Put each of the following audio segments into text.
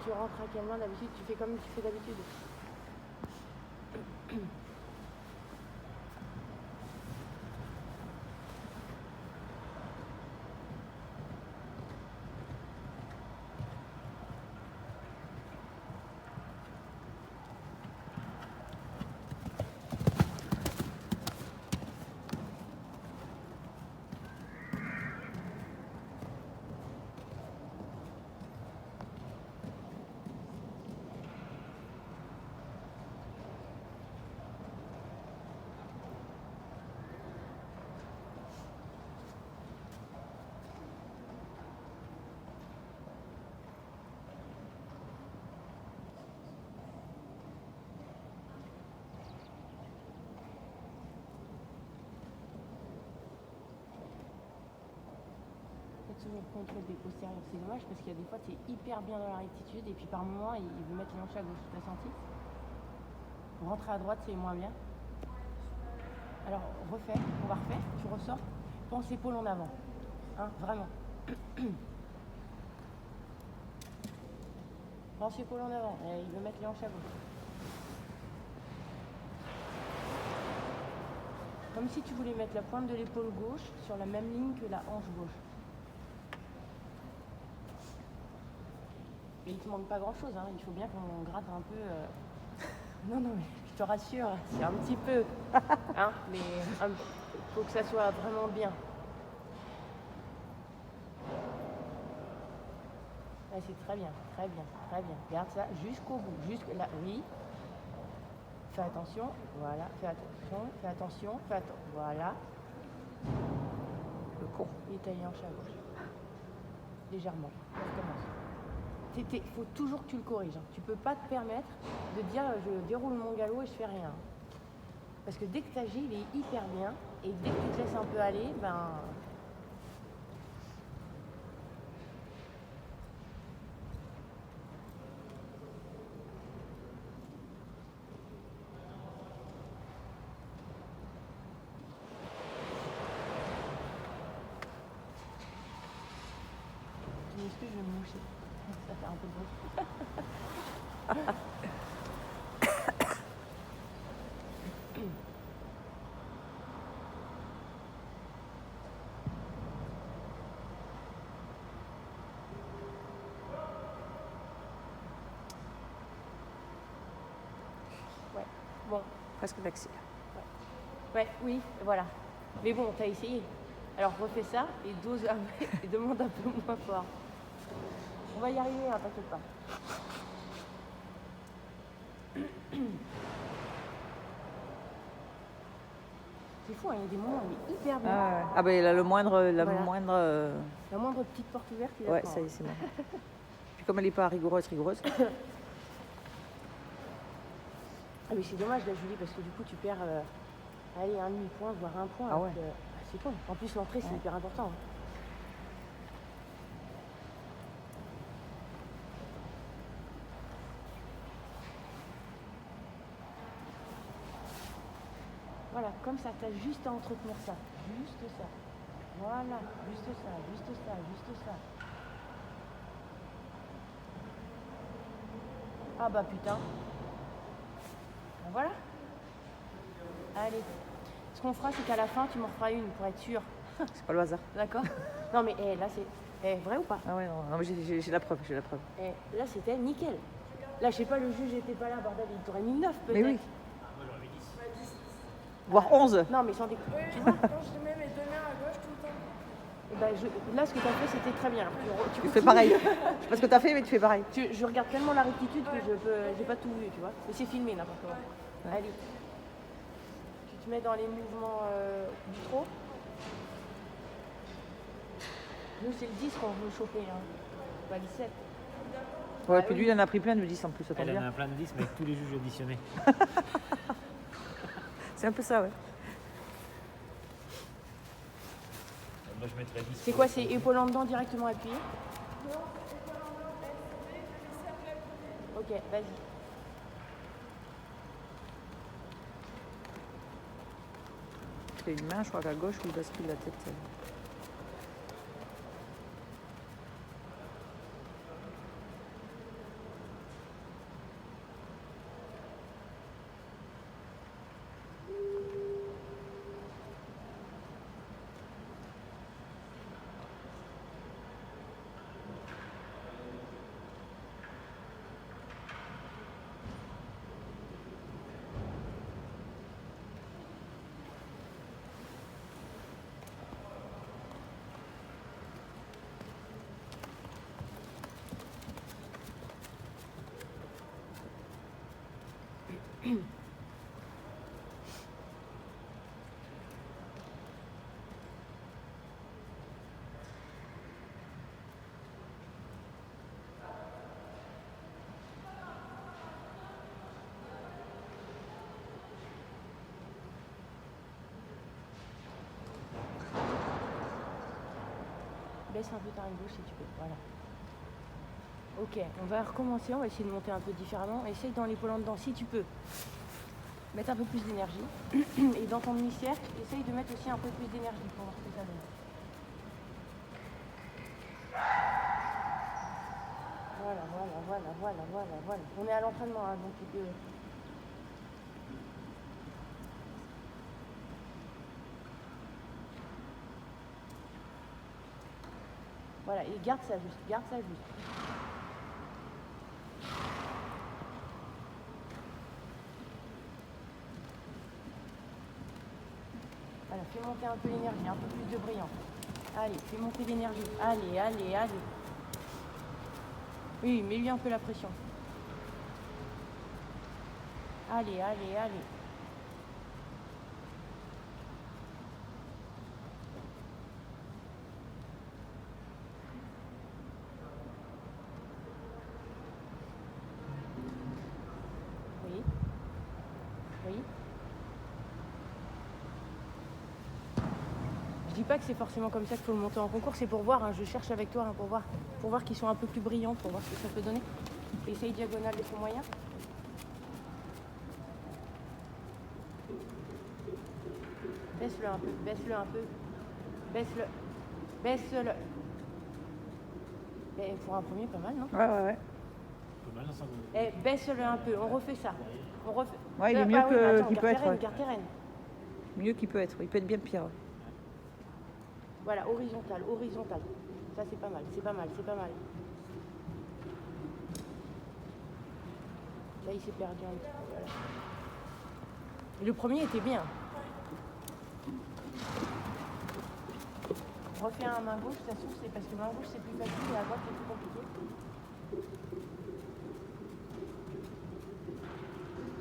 tu rentres à quelle main d'habitude? Tu fais comme tu fais d'habitude. Toujours contrôle des postérieurs, c'est dommage parce qu'il y a des fois c'est hyper bien dans la rectitude et puis par moment il veut mettre les hanches à gauche, tu l'as senti? Rentrer à droite c'est moins bien. Alors refais, on va refaire, tu ressors, pense épaule en avant, hein, vraiment. Pense épaule en avant, et il veut mettre les hanches à gauche. Comme si tu voulais mettre la pointe de l'épaule gauche sur la même ligne que la hanche gauche. Mais il te manque pas grand chose, hein. Il faut bien qu'on gratte un peu. Non, mais je te rassure, c'est un petit peu. Hein, mais faut que ça soit vraiment bien. Ouais, c'est très bien, très bien, très bien. Garde ça jusqu'au bout, jusque là, oui. Fais attention, voilà, fais attention, fais attention, fais attention, voilà. Le con, il est taillé en chat à gauche. Légèrement, on recommence. Il faut toujours que tu le corriges. Hein. Tu peux pas te permettre de dire je déroule mon galop et je fais rien. Parce que dès que tu agis, il est hyper bien. Et dès que tu te laisses un peu aller, ben. Est-ce que je vais me moucher? Ça fait un peu de bruit. Ouais, bon. Presque d'axile. Ouais, oui, voilà. Mais bon, t'as essayé. Alors refais ça et dose et demande un peu moins fort. On va y arriver, hein, t'inquiète pas. C'est fou, hein, il y a des moments où il est hyper bien. Ah ben là, la moindre La moindre petite porte ouverte, il a. Ouais, ça y est, c'est bon. Puis comme elle n'est pas rigoureuse. Ah mais c'est dommage là, Julie, parce que du coup tu perds allez, un demi-point, voire un point. Ah ouais. C'est con. En plus l'entrée c'est hyper important. Hein. Voilà, comme ça, tu as juste à entretenir ça. Juste ça. Voilà, juste ça. Ah bah putain. Ben voilà. Allez. Ce qu'on fera, c'est qu'à la fin, tu m'en feras une pour être sûr. C'est pas le hasard. D'accord? Non mais là c'est. Vrai ou pas? Ah ouais, non mais j'ai la preuve, Là c'était nickel. Là, je sais pas, le juge était pas là, bordel, il t'aurait mis 9 peut-être. Mais oui. Voire 11. Non, mais sans déconner. Oui, tu vois, quand je te mets mes deux mains à gauche tout le temps. Et ben, là, ce que tu as fait, c'était très bien. Alors, Tu fais pareil. Je sais pas ce que tu as fait, mais tu fais pareil. Je regarde tellement la rectitude que j'ai pas tout vu, tu vois. Mais c'est filmé n'importe quoi. Ouais. Allez. Tu te mets dans les mouvements du trot. Nous, c'est le 10 qu'on veut choper, hein. Pas le 7. Ouais, puis lui, il en a pris plein de 10 en plus. Elle en a plein de 10, mais avec tous les juges auditionnés. C'est un peu ça, ouais. Moi, je mettrais 10. C'est quoi? C'est épaule en dedans directement appuyé? Non, épaule en bas, LCD, je serre la première. Ok, vas-y. C'est une main, je crois qu'à gauche, où il bascule la tête. Baisse un peu ta rive gauche si tu peux. Voilà. Ok, on va recommencer, on va essayer de monter un peu différemment. Essaye dans l'épaule en dedans si tu peux. Mettre un peu plus d'énergie. Et dans ton demi-cercle, essaye de mettre aussi un peu plus d'énergie pour voir ce que ça donne. Voilà. On est à l'entraînement, hein, donc voilà, et garde ça juste. Voilà, fais monter un peu l'énergie, un peu plus de brillant. Allez, fais monter l'énergie. Allez. Oui, mets-lui un peu la pression. Allez. Oui. Je dis pas que c'est forcément comme ça qu'il faut le monter en concours, c'est pour voir, hein, je cherche avec toi hein, pour voir qu'ils sont un peu plus brillants, pour voir ce que ça peut donner. Essaye diagonale de ton moyen. Baisse-le un peu. Baisse-le. Et pour un premier, pas mal, non? Ouais. Pas mal dans son goût. Baisse-le un peu, on refait ça. Ouais, il est mieux qu'il peut être. Garde tes rênes. Mieux qu'il peut être. Il peut être bien pire. Voilà, horizontal. Ça, c'est pas mal. Là, il s'est perdu un petit peu. Voilà. Et le premier était bien. Refais un main gauche, ça se trouve, c'est parce que main gauche, c'est plus facile et à droite, c'est plus compliqué.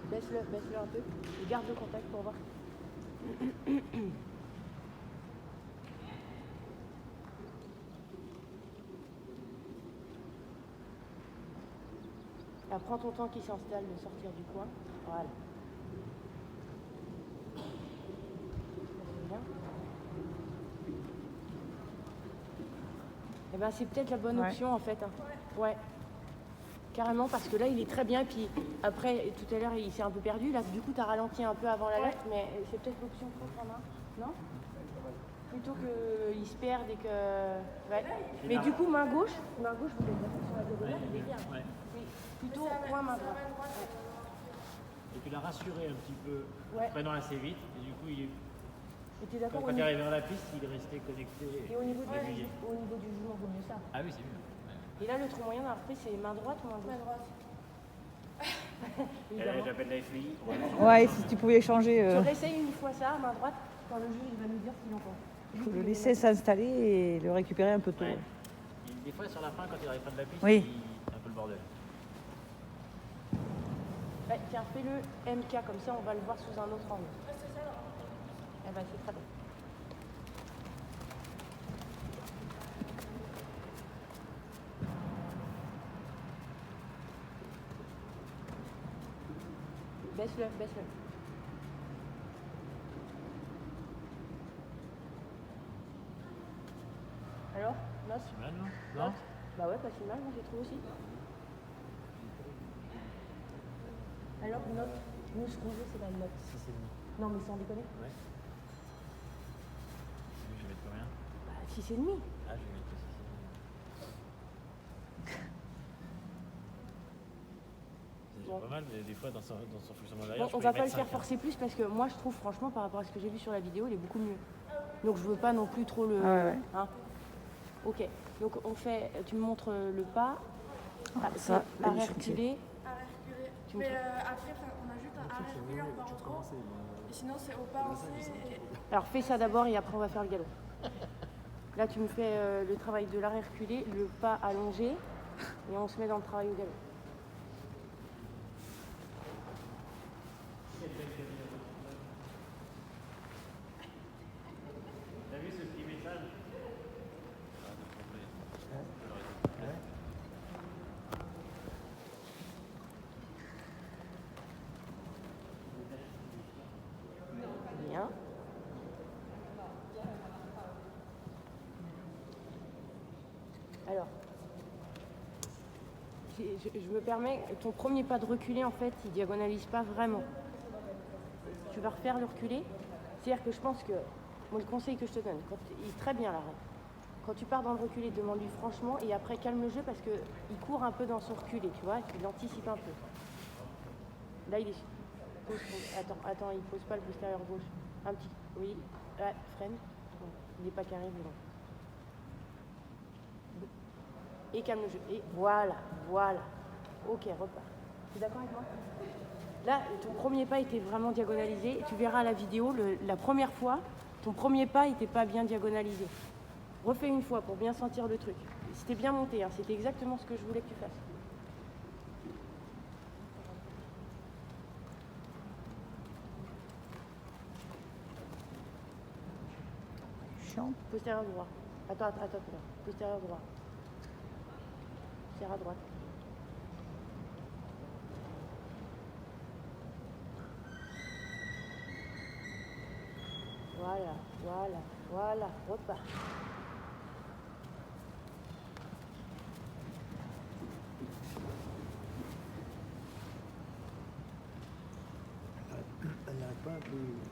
Baisse-le un peu. Et garde le contact pour voir. Là, prends ton temps qui s'installe de sortir du coin. Voilà. Ça, c'est bien. Eh ben, c'est peut-être la bonne option en fait. Hein. Ouais. Carrément, parce que là, il est très bien. Puis après, tout à l'heure, il s'est un peu perdu. Là, du coup, tu as ralenti un peu avant la lettre, mais c'est peut-être l'option contre en main. Non? Plutôt qu'il se perde et que. Ouais. Mais du coup, main gauche, vous êtes d'accord sur la diagonale, il est bien. Ouais. Oui. Plutôt point main droite. Et tu l'as rassuré un petit peu, prenant assez vite. Et du coup, Et t'es d'accord quand il est arrivé dans la piste, il est resté connecté. Et au niveau, aiguillé. au niveau du genou, vaut mieux ça. Ah oui, c'est mieux. Et là, le trou moyen à repris, c'est main droite ou main gauche? Main droite. Et là, j'appelle la FI. Ouais, si tu pouvais changer. Tu réessayes une fois ça, main droite, quand le juge il va nous dire ce qu'il en pense. Il faut le laisser s'installer et le récupérer un peu tôt. Ouais. Des fois, sur la fin, quand il arrive pas de la piste, Oui. c'est un peu le bordel. Ouais, tiens, fais-le MK, comme ça on va le voir sous un autre angle. Ah, c'est ça là. Eh ben, c'est très bien. Baisse-le. Alors, note? C'est mal, non? Note? Bah ouais, pas si mal, moi j'ai trouvé aussi. Alors, note. Nous, ce qu'on veut, c'est la note. 6,5. Non, mais sans déconner. Ouais. Je vais mettre combien? Bah, 6,5. Ah, je vais mettre 6,5. C'est déjà pas mal, mais des fois, dans son fonctionnement derrière, Bon, on va pas le faire forcer plus parce que moi, je trouve, franchement, par rapport à ce que j'ai vu sur la vidéo, il est beaucoup mieux. Donc, je veux pas non plus trop le. Ouais. Hein. Ok. Donc, on fait. Tu me montres le pas. Ça, c'est arrière reculé. Arrière reculé. Tu me Mais après, on a juste un arrière reculé en bas en haut. Et sinon, c'est au pas lancé. Alors, fais ça d'abord et après, on va faire le galop. Là, tu me fais le travail de l'arrière reculé, le pas allongé, et on se met dans le travail au galop. T'as vu ce petit message? Bien. Alors, je me permets, ton premier pas de reculer, en fait, il diagonalise pas vraiment. Tu vas refaire le reculer. C'est-à-dire que je pense que, moi, le conseil que je te donne, il est très bien l'arrêt. Quand tu pars dans le reculé, demande-lui franchement et après calme le jeu parce qu'il court un peu dans son reculé, tu vois, il anticipe un peu. Là, il est... Attends, il pose pas le postérieur gauche. Un petit... Oui, ouais, freine. Il n'est pas carré, mais non. Et calme le jeu. Et voilà. Ok, repars. Tu es d'accord avec moi? Là, ton premier pas était vraiment diagonalisé. Et tu verras à la vidéo, la première fois, ton premier pas n'était pas bien diagonalisé. Refais une fois pour bien sentir le truc. C'était bien monté, hein, c'était exactement ce que je voulais que tu fasses. Chiant. Postérieur droit. Attends. Postérieur droit. Serre à droite. Voilà. Repars. Elle n'arrête pas,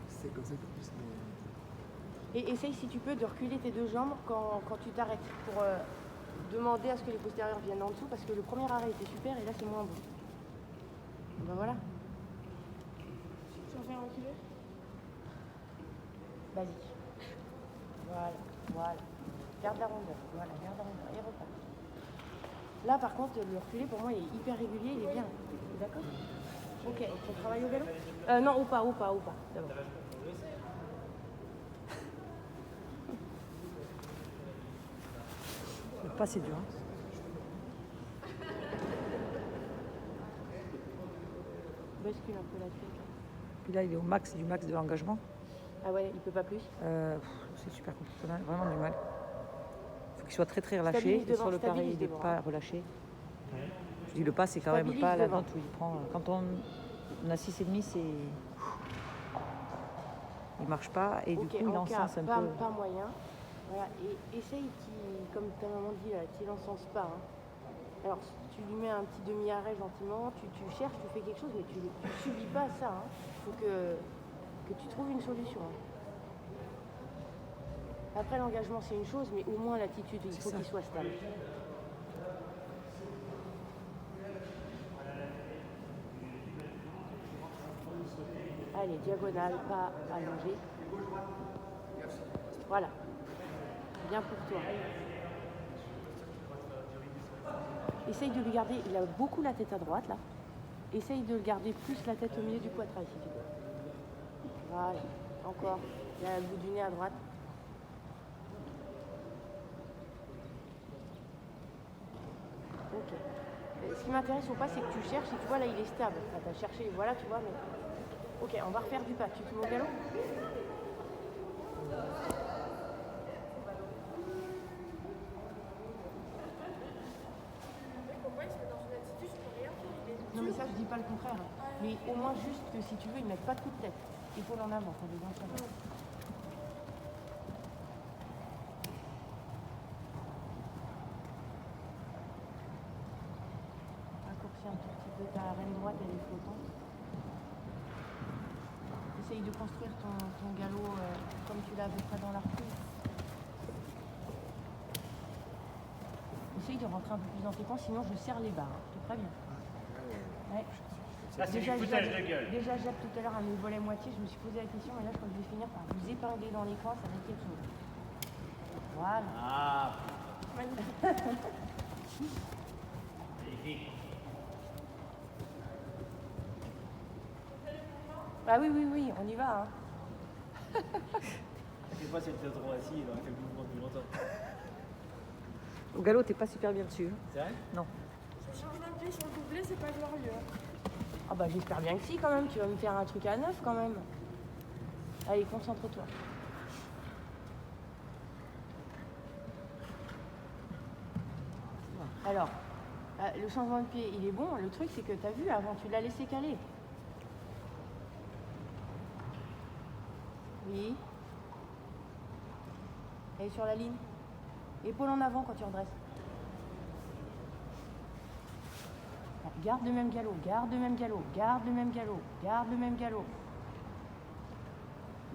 c'est comme ça que plus. Et essaye, si tu peux, de reculer tes deux jambes quand tu t'arrêtes pour demander à ce que les postérieurs viennent en dessous parce que le premier arrêt était super et là c'est moins bon. Ben voilà. Sans faire reculer. Basique. Voilà. Garde la rondeur. Et repars. Là, par contre, le reculé, pour moi, il est hyper régulier, il est bien. D'accord? Ok, on travaille au vélo? Non, au pas, d'abord. Le pas, c'est dur. Hein. Bascule un peu la tête. Puis là, il est au max du max de l'engagement. Ah ouais, il peut pas plus? C'est super compliqué, on a vraiment du mal. Il faut qu'il soit très relâché. Stabilise Et sur devant, le carré, il n'est devant. pas relâché. Je dis le pas, c'est quand même Stabilise pas la devant. note où il prend. Quand on a 6,5, c'est. Il marche pas et Ok, du coup, il en cas, encense un pas, peu. pas moyen. Voilà, et essaye, comme ta maman dit, là, qu'il n'encense pas. Hein. Alors, tu lui mets un petit demi-arrêt gentiment, tu cherches, tu fais quelque chose, mais tu ne subis pas ça. Il faut que tu trouves une solution. Hein. Après, l'engagement, c'est une chose, mais au moins l'attitude, il faut qu'il soit stable. Allez, diagonale, pas allongé. Voilà. Bien pour toi. Essaye de lui garder, il a beaucoup la tête à droite là. Essaye de le garder plus la tête au milieu du poitrail si tu veux. Voilà, encore. Il a le bout du nez à droite. Ok. Ce qui m'intéresse ou pas, c'est que tu cherches et tu vois là il est stable. Enfin, tu as cherché, voilà, tu vois, mais. Ok, on va refaire du pas. Tu te mets au galop? Non mais ça je dis pas le contraire. Mais au moins juste que si tu veux, ils mettent pas de coup de tête. Épaule en avant, quand les dents sont là. Raccourcis un tout petit peu ta reine droite, elle est flottante. Essaye de construire ton galop comme tu l'as à peu près dans l'arcule. Essaye de rentrer un peu plus dans tes coins, sinon je serre les barres. Je te préviens. Ouais. Là, c'est du foutage de gueule. Déjà, Jacques, tout à l'heure, à mes volets moitié, je me suis posé la question, et là, je crois que je vais finir par vous épingler dans les coins, ça va être quelque chose. Voilà. Ah, Magnifique. magnifique. Ah oui, on y va. Hein. Je sais pas si elle était trop assis, il aurait fait le mouvement depuis longtemps. Au galop, t'es pas super bien dessus. Hein. C'est vrai? Non. Si je change d'un pied sur le doublé, c'est pas glorieux. Ah bah j'espère bien que si quand même, tu vas me faire un truc à neuf quand même. Allez, concentre-toi. Alors, le changement de pied, il est bon. Le truc, c'est que tu as vu, avant, tu l'as laissé caler. Oui. Elle est sur la ligne. Épaule en avant quand tu redresses. Garde le même galop, garde le même galop, garde le même galop, garde le même galop.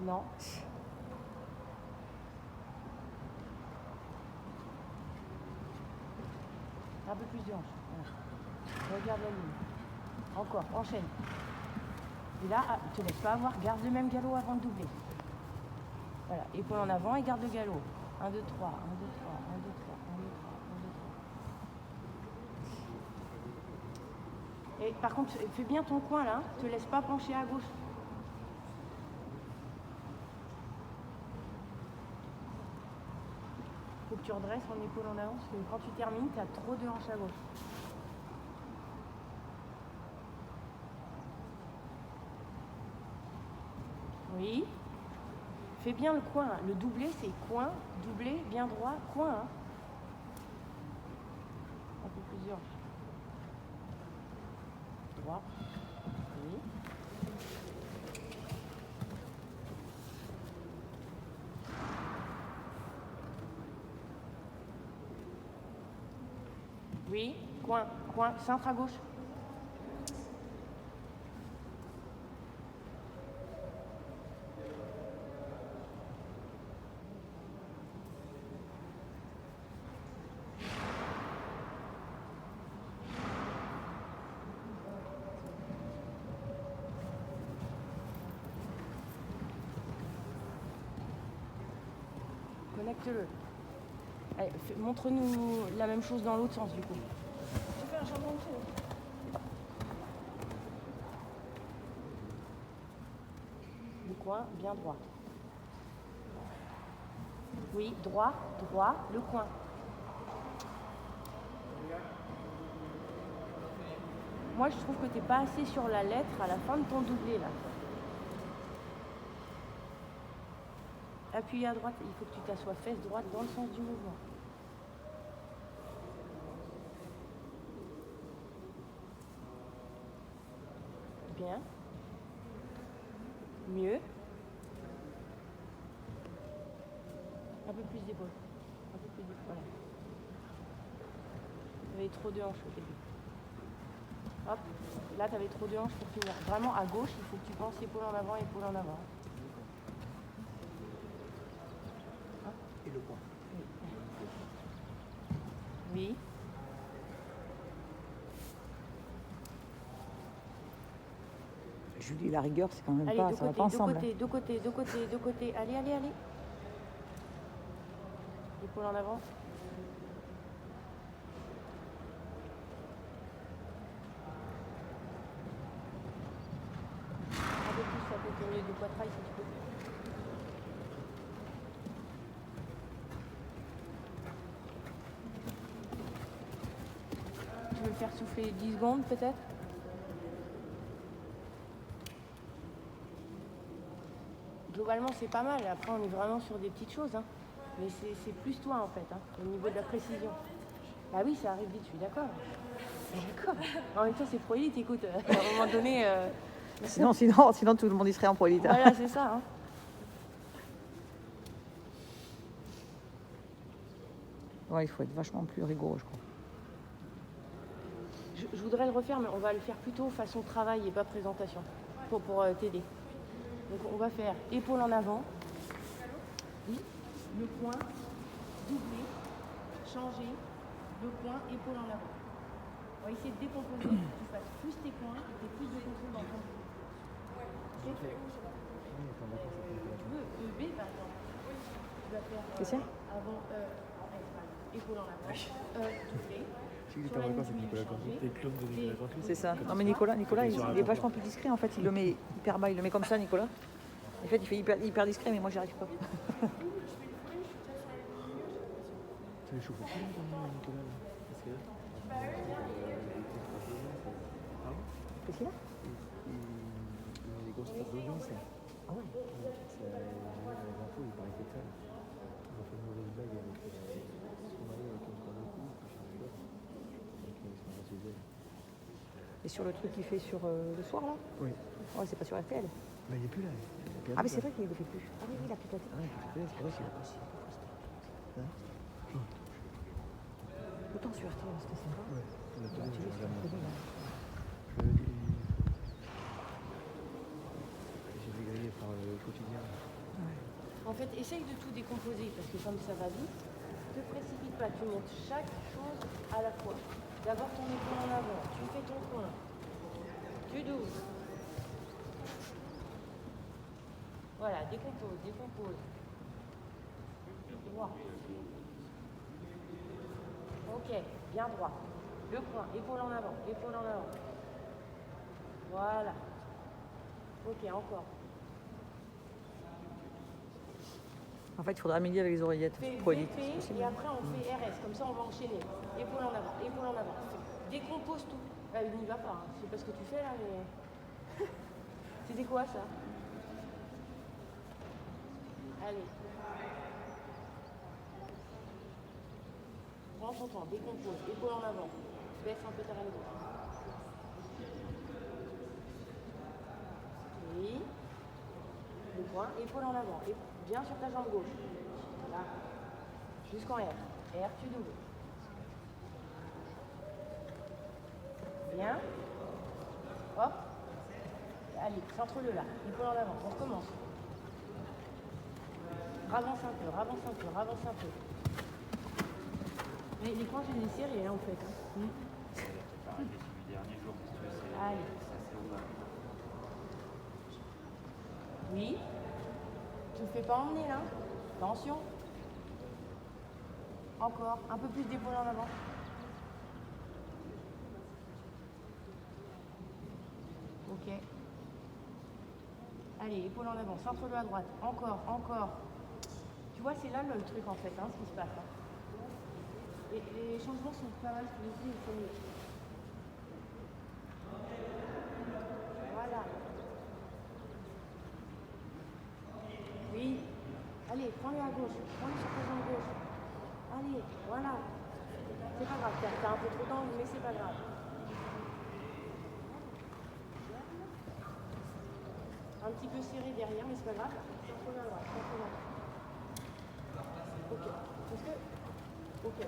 Non. Un peu plus de hanche. Voilà. Regarde la ligne. Encore, enchaîne. Et là, ne te laisse pas avoir, garde le même galop avant de doubler. Voilà, épaule en avant et garde le galop. 1, 2, 3, 1, 2, 3, 1, 2, 3, 1, 2, 3, 1, 2, 3, 1, 2, 3. Et par contre, fais bien ton coin là, te laisse pas pencher à gauche. Faut que tu redresses en épaule en avant, parce que quand tu termines, tu as trop de hanches à gauche. Oui. Fais bien le coin. Le doublé, c'est coin, doublé, bien droit, coin. Hein. Un peu plus dur. Droit. Oui. Oui. Coin, coin, centre à gauche. Connecte-le. Allez, montre-nous la même chose dans l'autre sens du coup. Je fais un changement de tour. Le coin, bien droit. Oui, droit, droit, le coin. Moi, je trouve que tu n'es pas assez sur la lettre à la fin de ton doublé là. Appuie à droite, il faut que tu t'assoies fesse droite dans le sens du mouvement. Bien. Mieux. Un peu plus d'épaule. Un peu plus d'épaule. Voilà. Tu avais trop de hanches au début. Hop. Là, tu avais trop de hanches pour finir. Vraiment, à gauche, il faut que tu penses épaule en avant, épaule en avant. Et le point. Oui. Julie, la rigueur, c'est quand même Allez, pas, deux ça va côtés, pas ensemble. deux côtés. Allez. Épaule en avant. Un peu plus, ça peut tourner de poitrail si tu peux. Tu veux le faire souffler 10 secondes peut-être? Globalement, c'est pas mal. Après, on est vraiment sur des petites choses. Hein. Mais c'est plus toi, en fait, hein, au niveau de la précision. Ah oui, ça arrive vite, je suis d'accord. D'accord. En même temps, c'est pro élite, écoute. À un moment donné... Sinon, tout le monde y serait en pro élite. Voilà, c'est ça. Hein. Ouais, il faut être vachement plus rigoureux, je crois. Je voudrais le refaire, mais on va le faire plutôt façon travail et pas présentation, pour t'aider. Donc on va faire épaule en avant, oui, le coin, doubler, changer, le coin, épaule en avant. On va essayer de décomposer, que tu fasses plus tes coins et que tu aies plus de contrôle dans ton dos. Tu veux B par exemple? Tu vas faire avant, épaule en avant, doubler. Sur la ligne du milieu, changer. C'est ça. Non mais Nicolas, il est vachement plus discret en fait. Il le met hyper bas, il le met comme ça, Nicolas. En fait, il fait hyper discret, mais moi, j'y arrive pas. Ça les chauffe pas, Nicolas, là. Qu'est-ce qu'il a? Il a des grosses tables d'audience, là. Ah ouais. Les infos, il paraît que ça. On a fait une mauvaise blague avec son mari avec un corps de cou, puis je sais pas. Donc, ils sont rassurés. Et sur le truc qu'il fait sur le soir, là? Oui. Ouais, c'est pas sur RTL. Mais il n'est plus là. Ah, mais c'est vrai qu'il ne le fait plus. Ah oui, il a plus de la tête. Ah, c'est vrai qu'il a pas si. Autant sur sur RTL, c'était sympa. Ouais, la télé, Tu je vois, regarde c'était maintenant. là. J'ai fait griller par le quotidien. Ouais. En fait, essaye de tout décomposer parce que comme ça va vite, ne te précipite pas, tu montes chaque chose à la fois. D'abord ton épaule en avant, tu fais ton coin, tu douces. Voilà, décompose, décompose. Droit. Ok, bien droit. Le coin, épaule en avant, épaule en avant. Voilà. Ok, encore. En fait, il faudra améliorer avec les oreillettes. Fais Trop vite, VP c'est possible. et après on fait RS, comme ça on va enchaîner. Épaule en avant, épaule en avant. Décompose tout. Ah, il n'y va pas, hein. Je sais pas ce que tu fais là, mais. C'était quoi ça? Allez. Prends ton temps, décompose, épaule en avant. Baisse un peu ta reine gauche. Oui. Le coin, épaule en avant. Et bien sur ta jambe gauche. Là. Jusqu'en R. R, tu doubles. Bien. Hop. Allez, centre-le là. Épaule en avant. On recommence. Ravance un peu, ravance un peu, ravance un peu. Mais les coins, je les ai serrés, hein, en fait. Hein. Allez. Oui. Tu ne fais pas emmener là. Attention. Encore. Un peu plus d'épaule en avant. Ok. Allez, épaule en avant. Centre-le à droite. Encore, encore. Tu vois, c'est là le truc en fait, hein, ce qui se passe. Hein. Et les changements sont pas mal pour ici, il faut mieux. Voilà. Oui. Allez, prends-le à gauche. Prends-le sur ta jambe gauche. Allez, voilà. C'est pas grave, t'as un peu trop d'angle, mais c'est pas grave. Un petit peu serré derrière, mais c'est pas grave. Centre-le à droite, centre-le à droite. Ok. Est-ce que... Ok.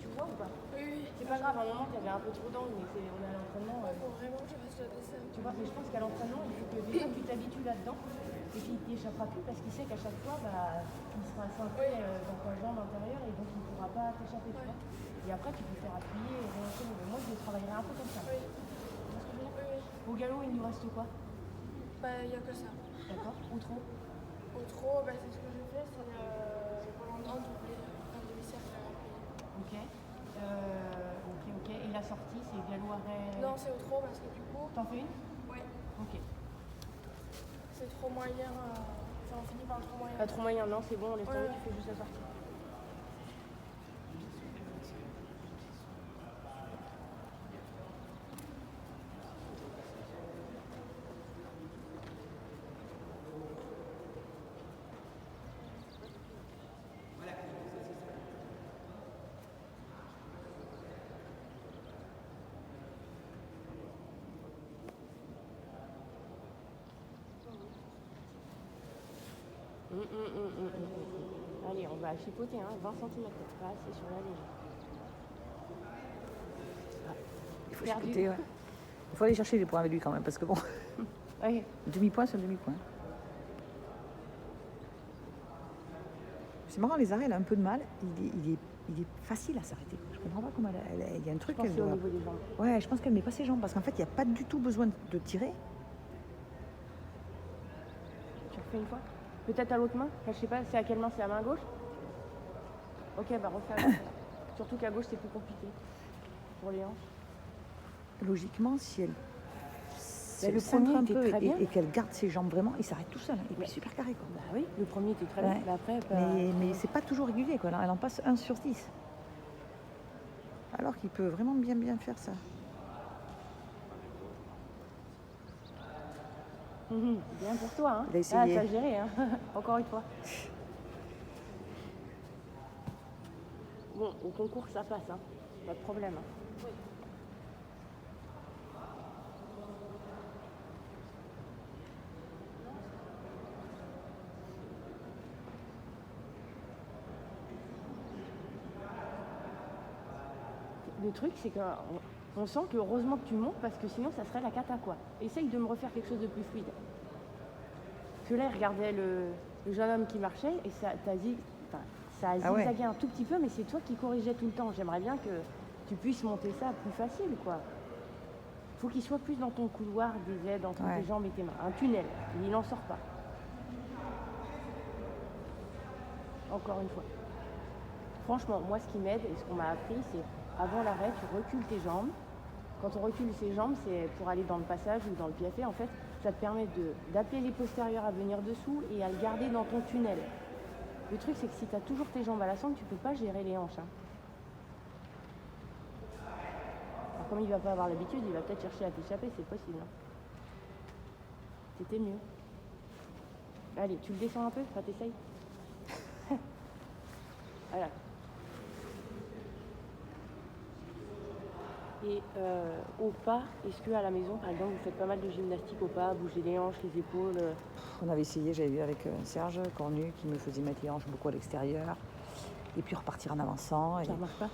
Tu vois ou pas? Oui, oui. C'est pas grave, à un moment, tu avais un peu trop d'angle, mais on est à l'entraînement. Il faut vraiment que je fasse le dessin. Tu vois, mais je pense qu'à l'entraînement, il faut que déjà tu t'habitues là-dedans et qu'il t'échappera plus parce qu'il sait qu'à chaque fois, bah, il sera centré dans ta jambe intérieure et donc il ne pourra pas t'échapper, tu vois. Et après, tu peux faire appuyer et réenchaîner. Mais moi, je travaillerai un peu comme ça. Oui. Tu vois ce que je veux dire? Oui, oui. Au galop, il nous reste quoi? Bah, il n'y a que ça. D'accord? Ou trop? Au trop, bah, c'est ce que je fais, c'est le volant en doublé, un demi-cercle à appuyer. Ok. Ok. Et la sortie, c'est galop arrêt? Non, c'est au trop parce que du coup. T'en fais une? Ouais. Ok. C'est trop moyen. Enfin, on finit par le trop moyen. Pas trop moyen, non, c'est bon, on laisse tomber, Ouais. tu fais juste la sortie. Allez, on va chipoter, hein, 20 cm, pas assez sur la légère. Il faut Perdu. chipoter, ouais. Il faut aller chercher les points avec lui quand même, parce que bon, Ouais. demi-point sur demi-point. C'est marrant, les arrêts, elle a un peu de mal. Il est facile à s'arrêter. Je comprends pas comment il y a un Je truc pense que qu'elle c'est au doit... niveau des jambes. Ouais, je pense qu'elle met pas ses jambes, parce qu'en fait, il n'y a pas du tout besoin de tirer. Tu refais une fois? Peut-être à l'autre main? Enfin, je sais pas, c'est à quelle main? C'est à main gauche? Ok, bah refais à gauche. Surtout qu'à gauche, c'est plus compliqué. Pour les hanches. Logiquement, si elle le centre premier un était peu très bien. et qu'elle garde ses jambes vraiment, il s'arrête tout seul. Et puis super carré, quoi. Bah oui, le premier était très bien. Ouais. Mais après, pas... Mais c'est pas toujours régulier, quoi. Elle en passe 1 sur 10. Alors qu'il peut vraiment bien faire ça. Bien pour toi, hein. Il a essayé. Ah, t'as géré, hein. Encore une fois. Bon, au concours, ça passe, hein. Pas de problème. Hein. le truc, c'est qu'on sent que heureusement que tu montes parce que sinon, ça serait la cata, quoi. Essaye de me refaire quelque chose de plus fluide. Parce que là, il regardait le jeune homme qui marchait et ça a zigzagué un tout petit peu, mais c'est toi qui corrigeais tout le temps. J'aimerais bien que tu puisses monter ça plus facile, quoi. Faut qu'il soit plus dans ton couloir des aides entre tes jambes et tes mains. Un tunnel, il n'en sort pas. Encore une fois. Franchement, moi, ce qui m'aide et ce qu'on m'a appris, c'est avant l'arrêt, tu recules tes jambes. Quand on recule ses jambes, c'est pour aller dans le passage ou dans le piafé. En fait, ça te permet d'appeler les postérieurs à venir dessous et à le garder dans ton tunnel. Le truc, c'est que si tu as toujours tes jambes à la sangle, tu ne peux pas gérer les hanches. Hein. Alors, comme il ne va pas avoir l'habitude, il va peut-être chercher à t'échapper, c'est possible. Hein. C'était mieux. Allez, tu le descends un peu, enfin, t'essayes. Voilà. Et au pas, est-ce qu'à la maison, par exemple, vous faites pas mal de gymnastique au pas, bouger les hanches, les épaules On avait essayé, j'avais vu avec Serge Cornu qui me faisait mettre les hanches beaucoup à l'extérieur et puis repartir en avançant. Ça ne marche pas?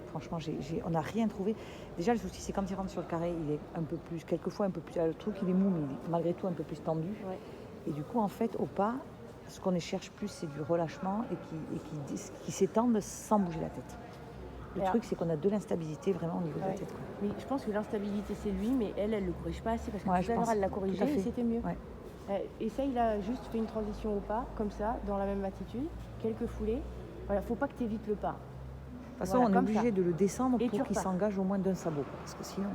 Franchement, on n'a rien trouvé. Déjà, le souci, c'est quand il rentre sur le carré, il est un peu plus, quelquefois un peu plus, le truc, il est mou, mais il est malgré tout un peu plus tendu. Ouais. Et du coup, en fait, au pas, ce qu'on cherche plus, c'est du relâchement et qui s'étende sans bouger la tête. Le truc, c'est qu'on a de l'instabilité vraiment au niveau de la tête. Quoi. Mais je pense que l'instabilité, c'est lui, mais elle ne le corrige pas assez parce que tout à l'heure, elle l'a corrigé et c'était mieux. Ouais. Essaye là, juste fais une transition au pas, comme ça, dans la même attitude, quelques foulées. Voilà, faut pas que tu évites le pas. De toute façon, on est obligé de le descendre pour qu'il s'engage au moins d'un sabot. Parce que sinon...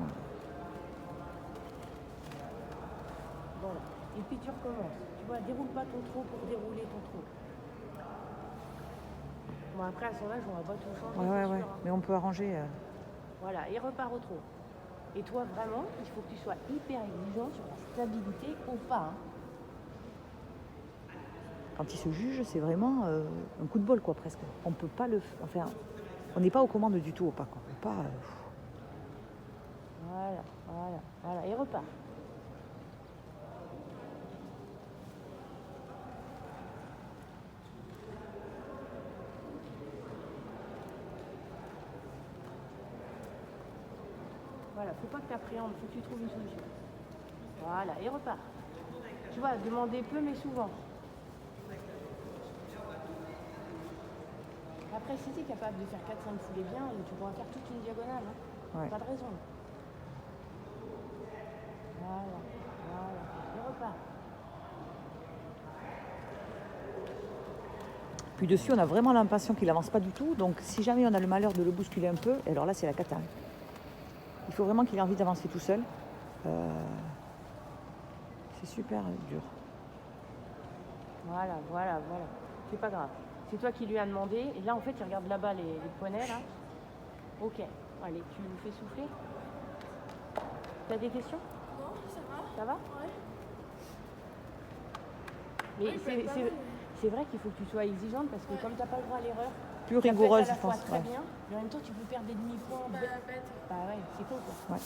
Voilà. Et puis tu recommences. Tu vois, déroule pas ton trot pour dérouler ton trot. Bon, après, à son âge, on va pas tout changer. Ouais. Sûr, hein. Mais on peut arranger... Voilà, et repart au trot. Et toi, vraiment, il faut que tu sois hyper exigeant sur la stabilité au pas. Hein. Quand il se juge, c'est vraiment un coup de bol, quoi, presque. On peut pas le... Enfin, on n'est pas aux commandes du tout au pas, quoi. Au pas... Voilà. Et repart. Voilà, faut pas que tu appréhendes, faut que tu trouves une solution. Voilà, et repars. Tu vois, demander peu mais souvent. Après, si tu es capable de faire 4-5 foulées bien, tu pourras faire toute une diagonale. Hein. Ouais. Pas de raison. Voilà. Et repars. Puis dessus, on a vraiment l'impression qu'il avance pas du tout. Donc, si jamais on a le malheur de le bousculer un peu, alors là, c'est la cata. Il faut vraiment qu'il ait envie d'avancer tout seul. C'est super dur. Voilà. C'est pas grave. C'est toi qui lui as demandé. Et là, en fait, il regarde là-bas les poignets, là. Ok. Allez, tu lui fais souffler. T'as des questions? Non, ça va. Ça va? Ouais. Mais c'est vrai qu'il faut que tu sois exigeante parce que comme tu n'as pas le droit à l'erreur, Plus rigoureuse, je pense. Très bien, mais en même temps, tu peux perdre des demi-points. Bête. Bah ouais, c'est con quoi. Ouais.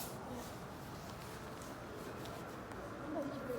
Parce que